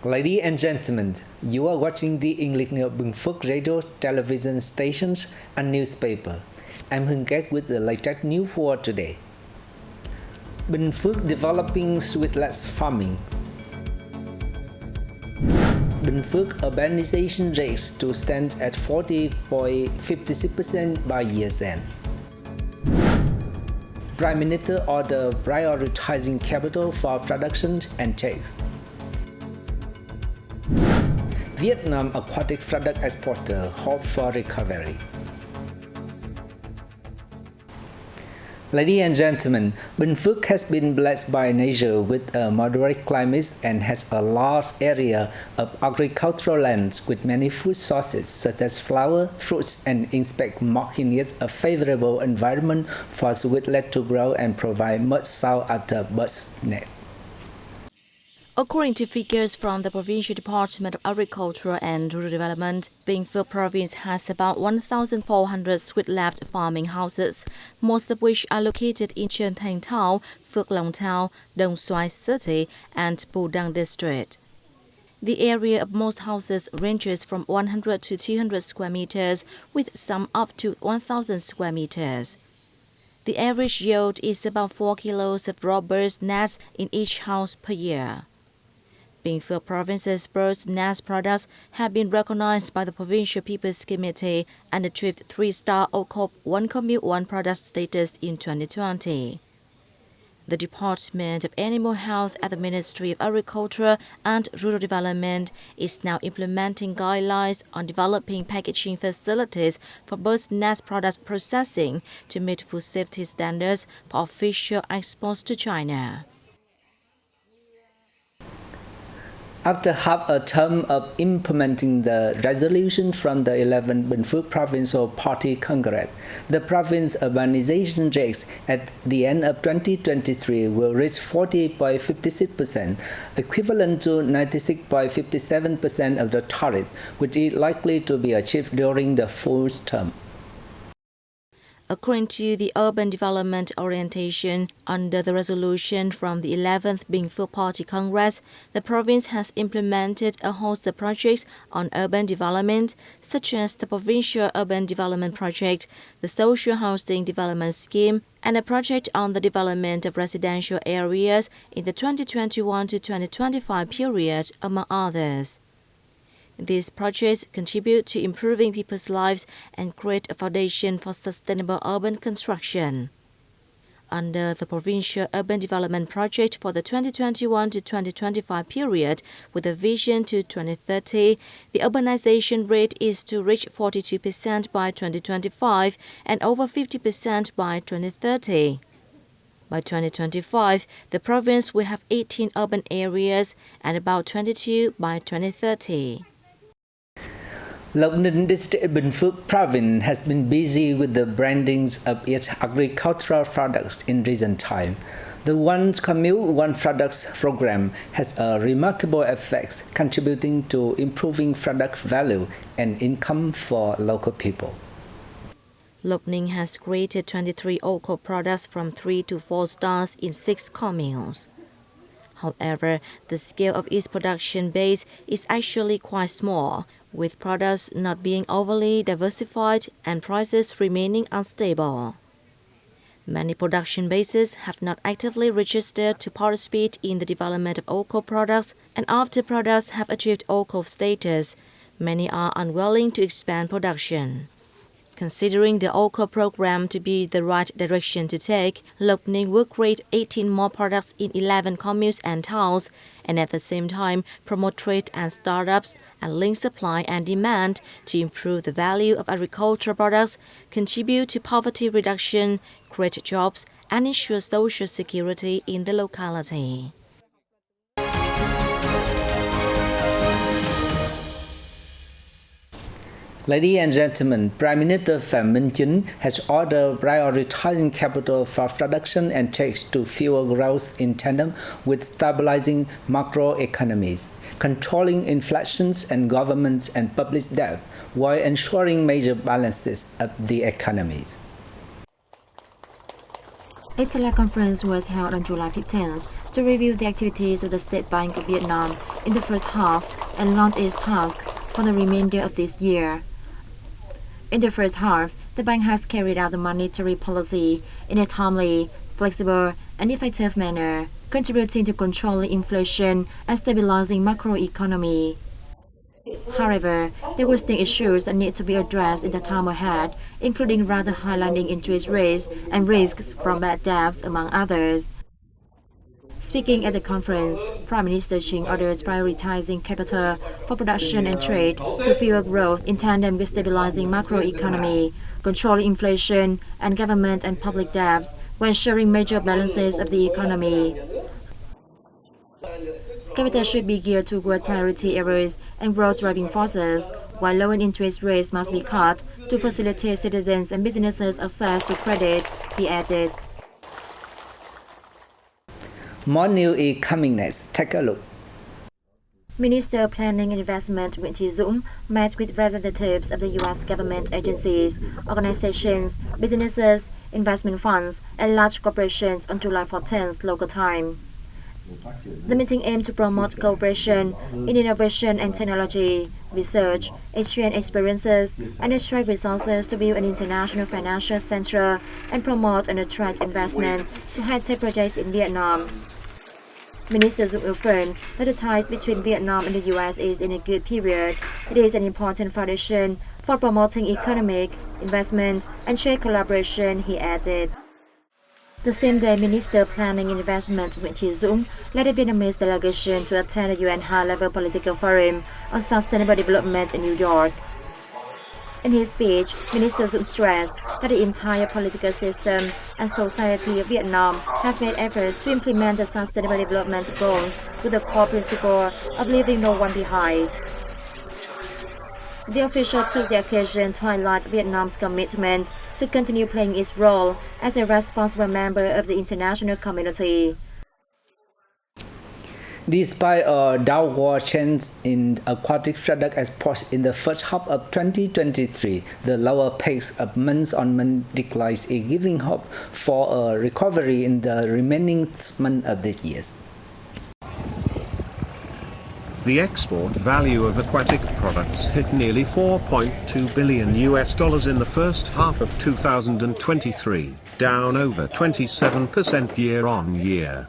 Ladies and gentlemen, you are watching the English news Binh Phuoc radio, television stations, and newspaper. I'm Hưng with the latest news for today. Binh Phuoc developing swiftlet farming. Binh Phuoc urbanization rate to stand at 40.56% by year's end. Prime Minister order prioritizing capital for production and tax. Vietnam aquatic product exporter hope for recovery. Ladies and gentlemen, Binh Phuoc has been blessed by nature with a moderate climate and has a large area of agricultural land with many food sources such as flower, fruits, and insects, making it a favorable environment for swiftlet to grow and provide much sought after birds' nests. According to figures from the Provincial Department of Agriculture and Rural Development, Binh Phuoc Province has about 1,400 swiftlet farming houses, most of which are located in Truyền Town, Phuoc Long Town, Dong Xoài City, and Bù Đăng District. The area of most houses ranges from 100 to 200 square meters, with some up to 1,000 square meters. The average yield is about 4 kilos of raw birds' nests in each house per year. Binh Phuoc Province's birds' nest products have been recognized by the Provincial People's Committee and achieved 3-star OCOP 1 Commute 1 product status in 2020. The Department of Animal Health at the Ministry of Agriculture and Rural Development is now implementing guidelines on developing packaging facilities for birds' nest product processing to meet food safety standards for official exports to China. After half a term of implementing the resolution from the 11th Binh Phuoc Provincial Party Congress, the province urbanization rate at the end of 2023 will reach 40.56%, equivalent to 96.57% of the target, which is likely to be achieved during the full term. According to the Urban Development Orientation under the resolution from the 11th Binh Phuoc Party Congress, the province has implemented a host of projects on urban development, such as the Provincial Urban Development Project, the Social Housing Development Scheme, and a project on the development of residential areas in the 2021 to 2025 period, among others. These projects contribute to improving people's lives and create a foundation for sustainable urban construction. Under the Provincial Urban Development Project for the 2021 to 2025 period, with a vision to 2030, the urbanization rate is to reach 42% by 2025 and over 50% by 2030. By 2025, the province will have 18 urban areas and about 22 by 2030. Lộc Ninh District, Binh Phuoc Province has been busy with the brandings of its agricultural products in recent time. The One Commute One Products program has a remarkable effect, contributing to improving product value and income for local people. Lộc Ninh has created 23 OCOP products from 3 to 4 stars in 6 communes. However, the scale of its production base is actually quite small, with products not being overly diversified and prices remaining unstable. Many production bases have not actively registered to participate in the development of OCOP products, and after products have achieved OCOP status, many are unwilling to expand production. Considering the OCOP program to be the right direction to take, Lộc Ninh will create 18 more products in 11 communes and towns, and at the same time promote trade and startups and link supply and demand to improve the value of agricultural products, contribute to poverty reduction, create jobs, and ensure social security in the locality. Ladies and gentlemen, Prime Minister Phạm Minh Chính has ordered prioritizing capital for production and tax to fuel growth in tandem with stabilizing macroeconomies, controlling inflations and government and public debt, while ensuring major balances of the economies. A teleconference was held on July 15th to review the activities of the State Bank of Vietnam in the first half and launch its tasks for the remainder of this year. In the first half, the bank has carried out the monetary policy in a timely, flexible, and effective manner, contributing to controlling inflation and stabilizing macroeconomy. However, there were still issues that need to be addressed in the time ahead, including rather high lending interest rates and risks from bad debts, among others. Speaking at the conference, Prime Minister Chính ordered prioritizing capital for production and trade to fuel growth in tandem with stabilizing macroeconomy, controlling inflation and government and public debts while ensuring major balances of the economy. Capital should be geared toward priority areas and growth-driving forces, while low interest rates must be cut to facilitate citizens and businesses access to credit, he added. More news is coming next. Take a look. Minister of Planning and Investment Chúng met with representatives of the U.S. government agencies, organizations, businesses, investment funds, and large corporations on July 14th local time. The meeting aimed to promote cooperation in innovation and technology, research, exchange experiences, and attract resources to build an international financial center and promote and attract investment to high-tech projects in Vietnam. Minister Chúng affirmed that the ties between Vietnam and the U.S. is in a good period. It is an important foundation for promoting economic, investment, and trade collaboration, he added. The same day, Minister of Planning and Investment Chúng led a Vietnamese delegation to attend a UN high-level political forum on sustainable development in New York. In his speech, Minister Chúng stressed that the entire political system and society of Vietnam have made efforts to implement the Sustainable Development Goals with the core principle of leaving no one behind. The official took the occasion to highlight Vietnam's commitment to continue playing its role as a responsible member of the international community. Despite a downward change in aquatic product exports in the first half of 2023, the lower pace of month-on-month declines is giving hope for a recovery in the remaining months of the year. The export value of aquatic products hit nearly $4.2 billion in the first half of 2023, down over 27% year-on-year.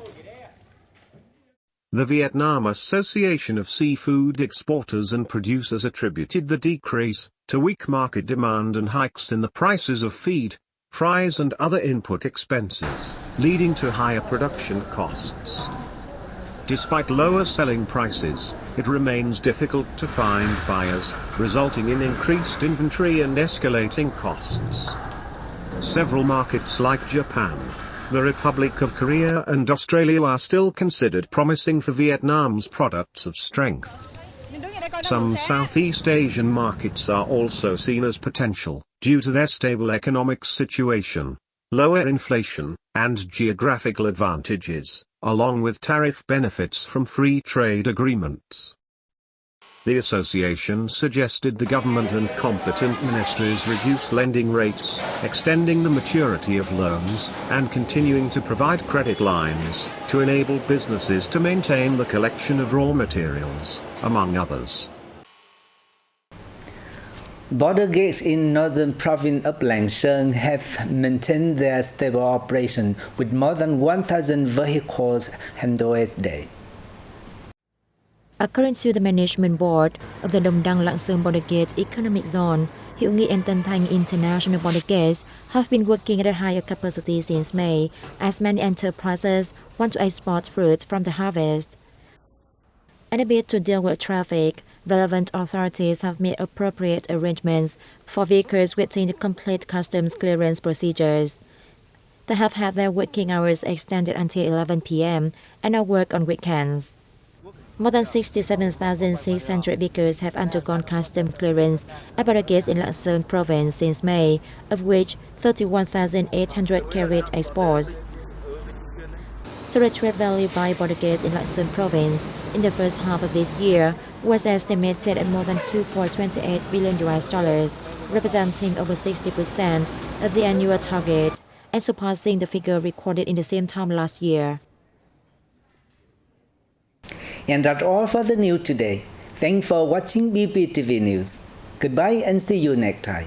The Vietnam Association of Seafood Exporters and Producers attributed the decrease to weak market demand and hikes in the prices of feed, fries and other input expenses, leading to higher production costs. Despite lower selling prices, it remains difficult to find buyers, resulting in increased inventory and escalating costs. Several markets like Japan, the Republic of Korea and Australia are still considered promising for Vietnam's products of strength. Some Southeast Asian markets are also seen as potential, due to their stable economic situation, lower inflation, and geographical advantages, along with tariff benefits from free trade agreements. The association suggested the government and competent ministries reduce lending rates, extending the maturity of loans, and continuing to provide credit lines, to enable businesses to maintain the collection of raw materials, among others. Border gates in northern province of Lan Sơn have maintained their stable operation with more than 1,000 vehicles handled each day. According to the management board of the Đăng Lạng Sơn Border Gate Economic Zone, Hữu Nghị and Thanh International Border Gates have been working at a higher capacity since May, as many enterprises want to export fruit from the harvest. In a bid to deal with traffic, relevant authorities have made appropriate arrangements for vehicles waiting to complete customs clearance procedures. They have had their working hours extended until 11 p.m. and now work on weekends. More than 67,600 vehicles have undergone customs clearance at border gates in Lạng Sơn province since May, of which 31,800 carried exports. Total trade value by border gates in Lạng Sơn province in the first half of this year was estimated at more than $2.28 billion, representing over 60% of the annual target, and surpassing the figure recorded in the same time last year. And that's all for the news today. Thanks for watching BPTV News. Goodbye and see you next time.